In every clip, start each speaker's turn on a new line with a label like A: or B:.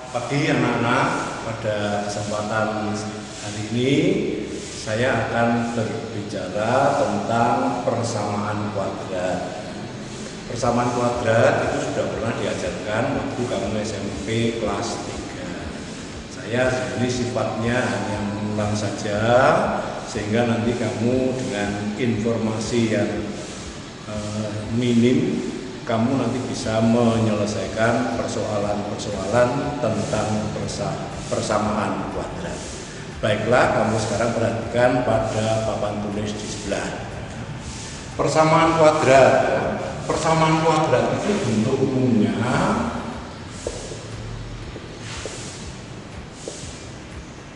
A: Pagi anak-anak, pada kesempatan hari ini saya akan berbicara tentang persamaan kuadrat. Persamaan kuadrat itu sudah pernah diajarkan waktu kamu SMP kelas 3. Saya sebenarnya sifatnya hanya mengulang saja, sehingga nanti kamu dengan informasi yang minim kamu nanti bisa menyelesaikan persoalan-persoalan tentang persamaan kuadrat. Baiklah, kamu sekarang perhatikan pada papan tulis di sebelah. Persamaan kuadrat. Persamaan kuadrat itu bentuk umumnya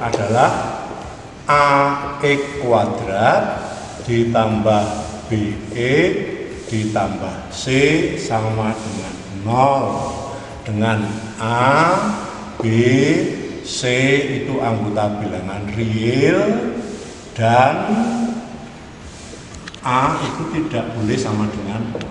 A: adalah AX kuadrat ditambah BE ditambah C sama dengan 0, dengan A, B, C itu anggota bilangan real dan A itu tidak boleh sama dengan 0.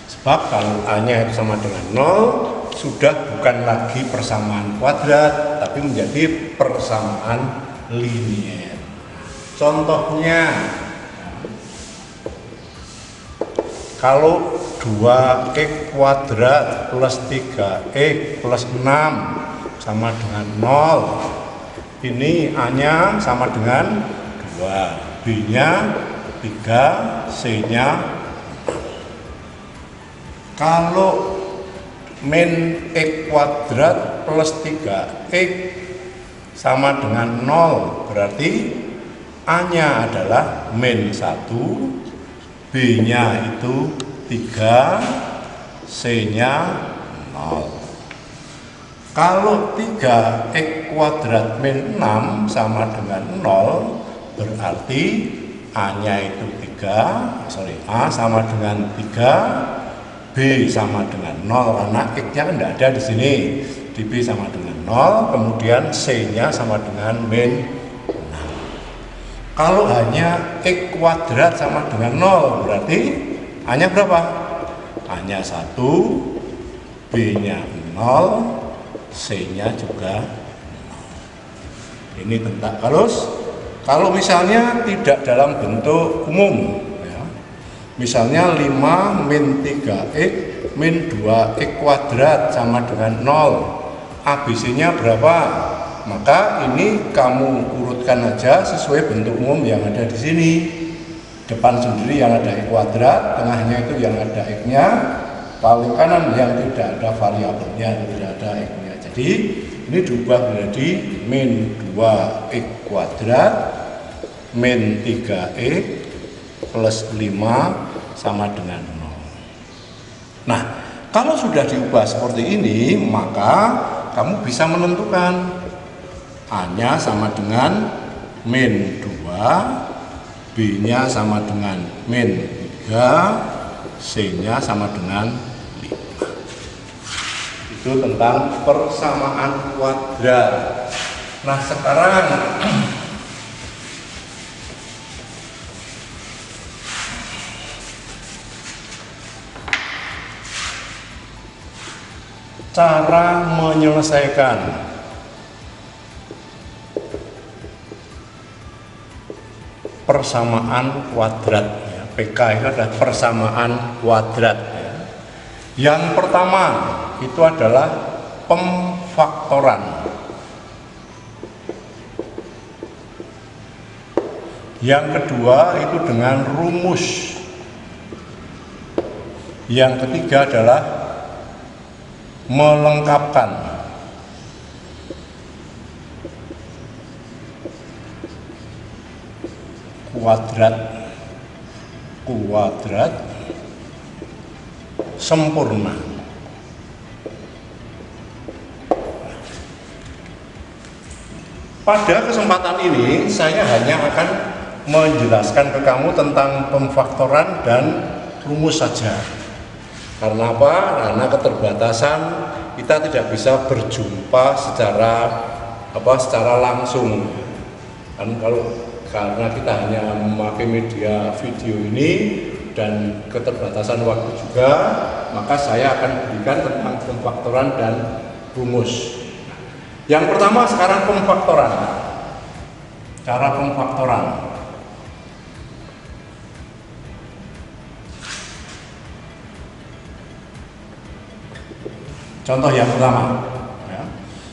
A: Sebab kalau A nya itu sama dengan 0 sudah bukan lagi persamaan kuadrat tapi menjadi persamaan linier. Contohnya, kalau 2x kuadrat plus 3x plus 6 sama dengan 0, ini A-nya sama dengan 2, B-nya 3, C-nya 0. Kalau min x kuadrat plus 3x sama dengan 0, berarti A-nya adalah min 1, B-nya itu 3, C-nya 0. Kalau 3x kuadrat min 6 sama dengan 0, berarti A-nya itu A sama dengan 3, B sama dengan 0, karena X-nya kan tidak ada di sini. Di B sama dengan 0, kemudian C-nya sama dengan min. Kalau hanya X kuadrat sama dengan 0, berarti A-nya berapa? A-nya 1, B-nya 0, C-nya juga 0. Ini tentang kalau misalnya tidak dalam bentuk umum, ya, misalnya 5 min 3x min 2x kuadrat sama dengan 0, ABC-nya berapa? Maka ini kamu urutkan aja sesuai bentuk umum yang ada di sini. Depan sendiri yang ada X kuadrat, tengahnya itu yang ada X-nya, paling kanan yang tidak ada variabelnya, tidak ada X-nya. Jadi ini diubah menjadi min 2x kuadrat min 3x plus 5 sama dengan 0. Nah, kalau sudah diubah seperti ini, maka kamu bisa menentukan A-nya sama dengan min 2, B-nya sama dengan min 3, C-nya sama dengan 5. Itu tentang persamaan kuadrat. Nah, sekarang cara menyelesaikan persamaan kuadrat, ya. PK itu adalah persamaan kuadrat, ya. Yang pertama itu adalah pemfaktoran. Yang kedua itu dengan rumus. Yang ketiga adalah melengkapkan. Kuadrat sempurna. Pada kesempatan ini saya hanya akan menjelaskan ke kamu tentang pemfaktoran dan rumus saja. Karena apa? Karena keterbatasan kita tidak bisa berjumpa secara langsung. Kan karena kita hanya memakai media video ini dan keterbatasan waktu juga, maka saya akan berikan tentang pemfaktoran dan rumus. Yang pertama sekarang pemfaktoran. Cara pemfaktoran. Contoh yang pertama, ya.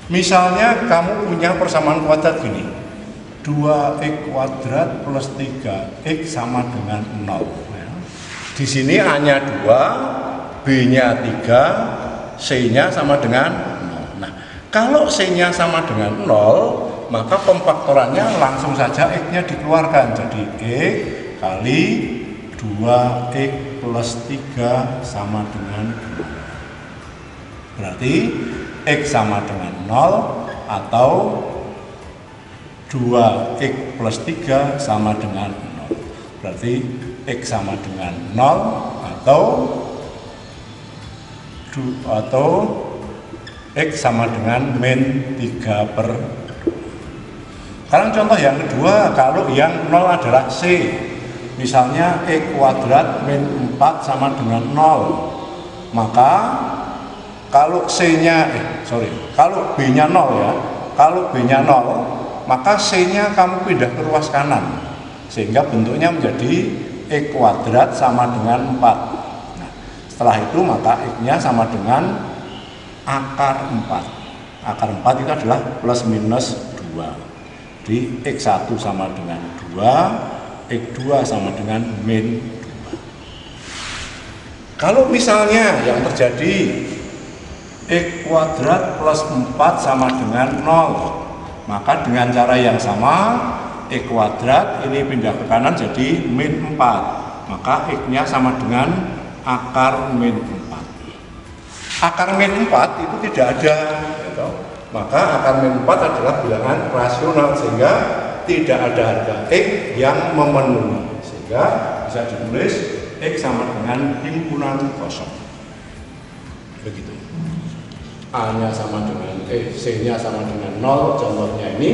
A: Misalnya kamu punya persamaan kuadrat gini, 2x kuadrat plus 3x sama dengan 0. Ya. Di sini A-nya 2, B-nya 3, C-nya sama dengan 0. Nah, kalau C-nya sama dengan 0, maka pemfaktorannya langsung saja X-nya dikeluarkan. Jadi X kali 2x plus 3 sama dengan 0. Berarti X sama dengan 0 atau 2x plus 3 sama dengan 0. Berarti X sama dengan 0 atau X sama dengan min 3/2. Sekarang contoh yang kedua, kalau yang 0 adalah C. Misalnya X kuadrat min 4 sama dengan 0. Maka kalau kalau B-nya 0 ya, kalau B-nya 0, maka C-nya kamu pindah ke ruas kanan, sehingga bentuknya menjadi X kuadrat sama dengan 4. Nah, setelah itu maka X-nya sama dengan akar 4. Akar 4 itu adalah plus minus 2. Jadi X1 sama dengan 2, X2 sama dengan min 2. Kalau misalnya yang terjadi X kuadrat plus 4 sama dengan 0, maka dengan cara yang sama X kuadrat ini pindah ke kanan jadi min 4, maka X-nya sama dengan akar min 4. Akar min 4 itu tidak ada, gitu. Maka akar min 4 adalah bilangan rasional, sehingga tidak ada harga X yang memenuhi, sehingga bisa ditulis X sama dengan himpunan kosong. Begitu. A-nya sama dengan C-nya sama dengan 0, contohnya ini.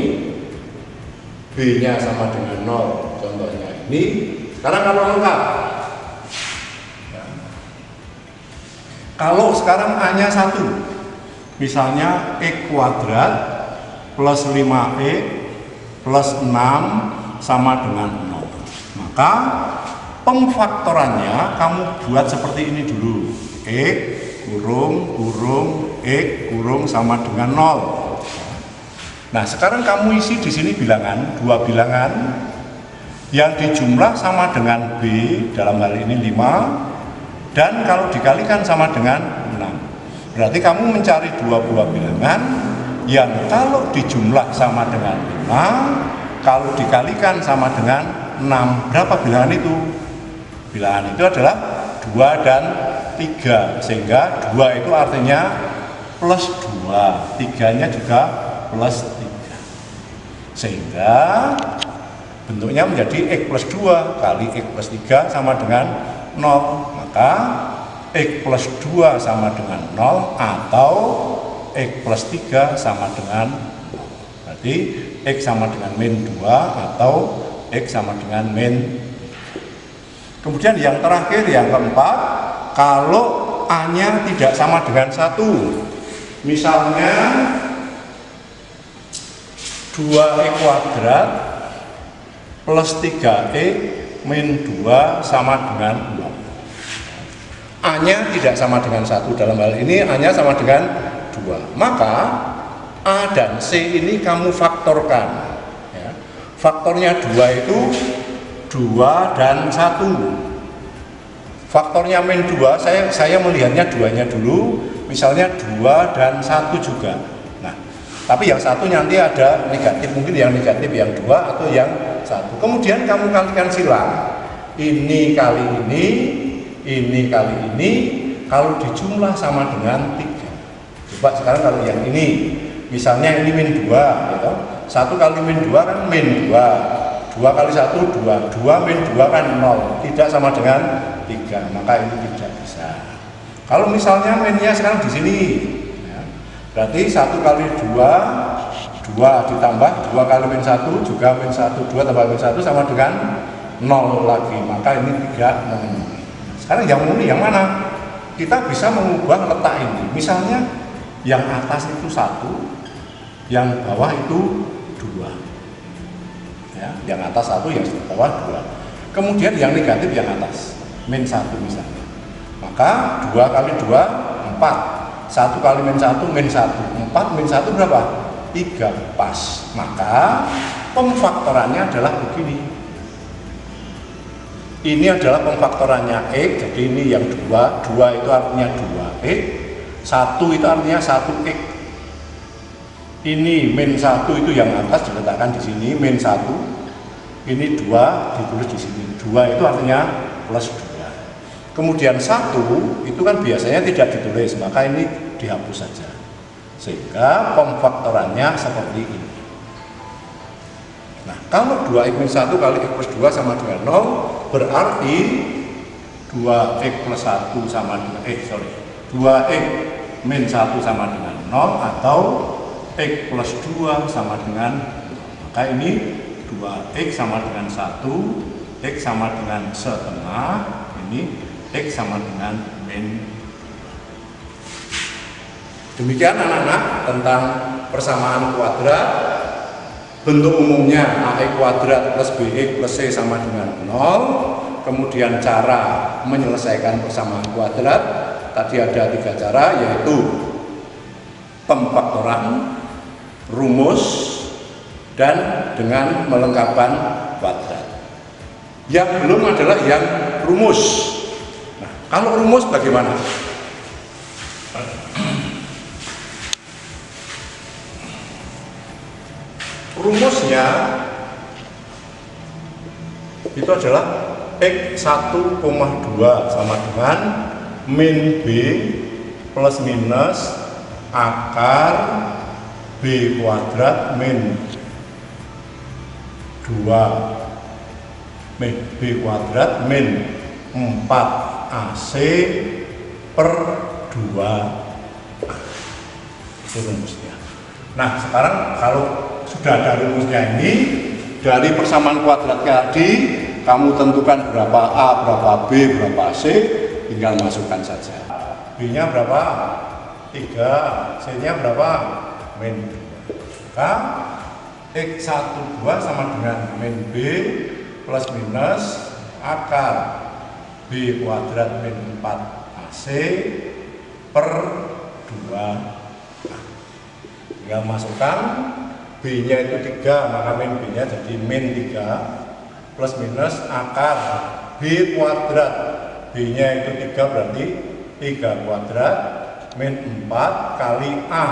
A: B-nya sama dengan 0, contohnya ini. Sekarang kalau lengkap, ya. Kalau sekarang A-nya 1, misalnya X kuadrat plus 5x plus 6 sama dengan 0, maka pemfaktorannya kamu buat seperti ini dulu. X kurung X kurung sama dengan 0. Nah, sekarang kamu isi di sini bilangan, dua bilangan yang dijumlah sama dengan B, dalam hal ini 5, dan kalau dikalikan sama dengan 6. Berarti kamu mencari dua buah bilangan yang kalau dijumlah sama dengan 5, kalau dikalikan sama dengan 6. Berapa bilangan itu? Bilangan itu adalah 2 dan 3, sehingga 2 itu artinya plus 2, 3-nya juga plus 3, sehingga bentuknya menjadi X plus 2 kali X plus 3 sama dengan 0. Maka X plus 2 sama dengan 0 atau X plus 3 sama dengan 0. Berarti X sama dengan min 2 atau X sama dengan min. Kemudian yang terakhir, yang keempat, kalau A-nya tidak sama dengan 1, misalnya 2x kuadrat plus 3x min 2 sama dengan 0. A-nya tidak sama dengan 1, dalam hal ini A-nya sama dengan 2. Maka A dan C ini kamu faktorkan, ya. Faktornya 2 itu 2 dan 1. Faktornya min 2, saya melihatnya 2-nya dulu, misalnya 2 dan 1 juga. Nah, tapi yang 1 nanti ada negatif, mungkin yang negatif yang 2 atau yang 1. Kemudian kamu kalikan silang. Ini kali ini kali ini, kalau dijumlah sama dengan 3. Coba sekarang kalau yang ini, misalnya ini min 2, gitu. 1 kali min 2 kan min 2. 2 kali 1, 2. 2 min 2 kan 0. Tidak sama dengan 3, maka ini tidak bisa. Kalau misalnya minnya sekarang di sini, ya, berarti 1 kali 2 ditambah 2 kali min 1 juga min 1. 2 tambah min 1 sama dengan 0 lagi, maka ini tidak memenuhi. Sekarang yang memenuhi yang mana? Kita bisa mengubah letak ini. Misalnya yang atas itu 1, Yang bawah itu 2. Ya, yang atas 1, yang bawah 2. Kemudian yang negatif yang atas, min 1 misalnya. Maka 2 kali 2, 4. 1 kali min 1, min 1. 4 min 1 berapa? 3, pas. Maka pemfaktorannya adalah begini. Ini adalah pemfaktorannya X, jadi ini yang 2 itu artinya 2X, 1 itu artinya 1X. Ini min 1 itu yang atas diletakkan di sini, min 1. Ini 2 ditulis di sini. 2 itu artinya plus 2. Kemudian 1 itu kan biasanya tidak ditulis, maka ini dihapus saja. Sehingga pemfaktorannya seperti ini. Nah, kalau 2x min 1 kali x plus 2 sama dengan 0, berarti 2x plus 1 sama dengan 2x min 1 sama dengan 0 atau x plus 2 sama dengan, maka ini 2x sama dengan 1, x sama dengan setengah, ini x sama dengan min. Demikian anak-anak tentang persamaan kuadrat. Bentuk umumnya ax kuadrat plus bx plus c sama dengan 0. Kemudian cara menyelesaikan persamaan kuadrat, tadi ada 3 cara, yaitu pemfaktoran, rumus, dan dengan melengkapkan kuadrat. Yang belum adalah yang rumus. Nah, kalau rumus bagaimana? Rumusnya itu adalah x 1,2 sama dengan min b plus minus akar b kuadrat min 2 b kuadrat min 4ac per 2a. Itu rumusnya. Nah, sekarang kalau sudah ada rumusnya ini, dari persamaan kuadrat tadi kamu tentukan berapa A, berapa B, berapa C, tinggal masukkan saja. B nya berapa? 3, C nya berapa? Min 2. Maka x 12 sama dengan min B plus minus akar B kuadrat min 4AC per 2. Tinggal masukkan, B nya itu 3, maka min B nya jadi min 3 plus minus akar B kuadrat, B nya itu 3 berarti 3 kuadrat min 4 kali A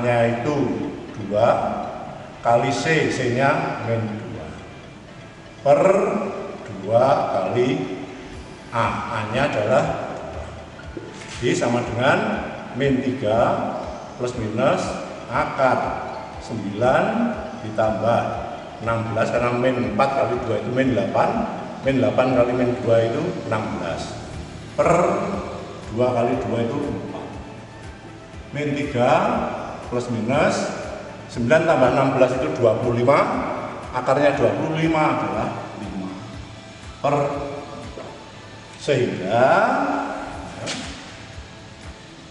A: nya itu 2 kali C nya min 2 per 2 kali A nya adalah B sama dengan min 3 plus minus akar 9 ditambah 16 karena min 4 kali 2 itu min 8, min 8 kali min 2 itu 16 per 2 kali 2 itu 4, min 3 plus minus 9 tambah 16 itu 25, akarnya 25 adalah 5 per, sehingga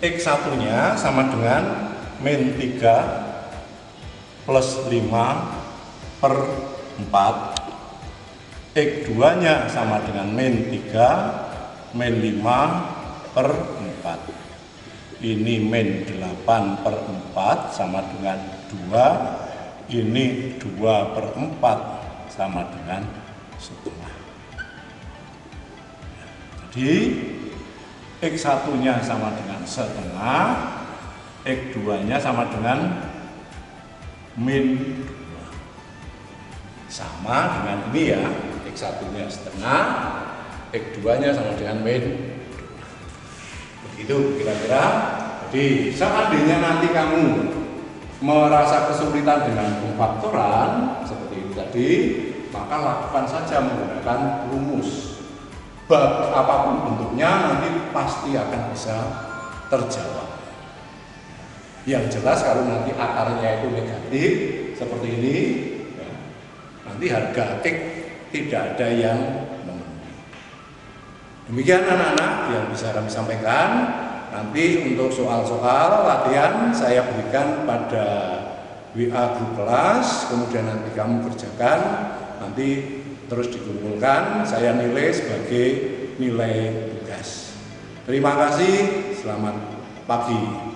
A: x1 nya sama dengan min 3 plus 5 per 4, x2 nya sama dengan min 3 min 5 per 4, ini min 8 per 4 sama dengan 2, ini 2 per 4 sama dengan setengah. Jadi x1 nya sama dengan setengah, x2 nya sama dengan min 2, sama dengan ini ya, x1 nya setengah, x2 nya sama dengan min 2. Begitu kira-kira. Jadi seandainya nanti kamu merasa kesulitan dengan pemfaktoran seperti ini tadi, maka lakukan saja menggunakan rumus. Bab apapun bentuknya nanti pasti akan bisa terjawab. Yang jelas kalau nanti akarnya itu negatif seperti ini, ya, nanti harga X tidak ada yang memenuhi. Demikian anak-anak yang bisa kami sampaikan. Nanti untuk soal-soal latihan saya berikan pada WA grup kelas, kemudian nanti kamu kerjakan, nanti terus dikumpulkan, saya nilai sebagai nilai tugas. Terima kasih, selamat pagi.